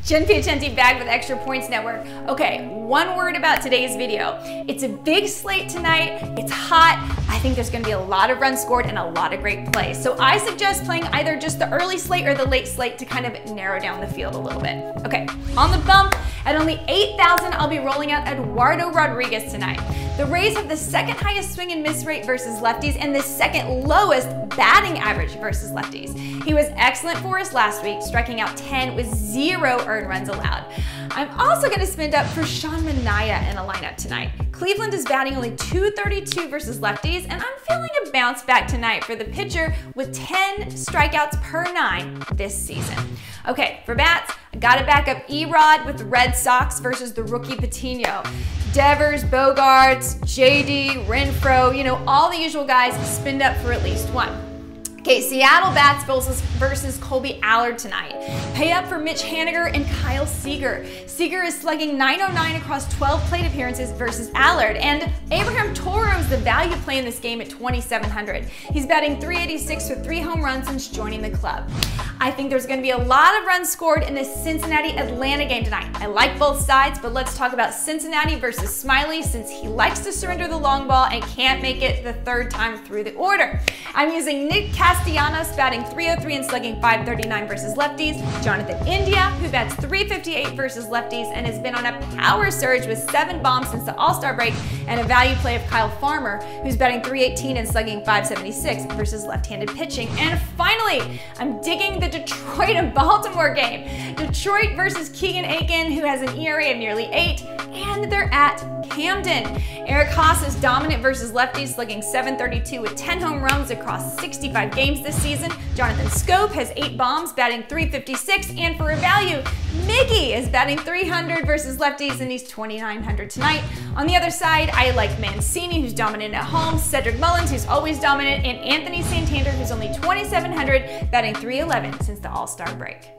Jen Piacenti back with Extra Points Network. Okay, one word about today's video. It's a big slate tonight. It's hot. I think there's going to be a lot of runs scored and a lot of great plays. So I suggest playing either just the early slate or the late slate to kind of narrow down the field a little bit. Okay, on the bump, at only 8,000, I'll be rolling out Eduardo Rodriguez tonight. The Rays have the second highest swing and miss rate versus lefties and the second lowest batting average versus lefties. He was excellent for us last week, striking out 10 with 0 earned runs allowed. I'm also going to spin up for Sean Manea in a lineup tonight. Cleveland is batting only .232 versus lefties, and I'm feeling a bounce back tonight for the pitcher with 10 strikeouts per 9 this season. Okay, for bats, I got to back up Erod with the Red Sox versus the rookie Patino. Devers, Bogarts, JD, Renfro, you know, all the usual guys spinned up for at least one. Okay, Seattle bats versus Kolby Allard tonight. Pay up for Mitch Haniger and Seager. Seager is slugging .909 across 12 plate appearances versus Allard, and Abraham Toro is the value play in this game at 2,700. He's batting .386 with 3 home runs since joining the club. I think there's going to be a lot of runs scored in this Cincinnati-Atlanta game tonight. I like both sides, but let's talk about Cincinnati versus Smyly since he likes to surrender the long ball and can't make it the third time through the order. I'm using Nick Castellanos batting .303 and slugging .539 versus lefties, Jonathan India, who bats .358 versus lefties and has been on a power surge with 7 bombs since the All-Star break, and a value play of Kyle Farmer, who's batting .318 and slugging .576 versus left-handed pitching. And finally, I'm digging the Detroit and Baltimore game. Detroit versus Keegan Akin, who has an ERA of nearly 8, and they're at Camden. Eric Haase is dominant versus lefties, slugging .732 with 10 home runs across 65 games this season. Jonathan Schoop has 8 bombs, batting .356, and for a value, Miggy is batting .300 versus lefties, and he's 2,900 tonight. On the other side, I like Mancini, who's dominant at home, Cedric Mullins, who's always dominant, and Anthony Santander, who's only 2,700, batting .311 since the All-Star break.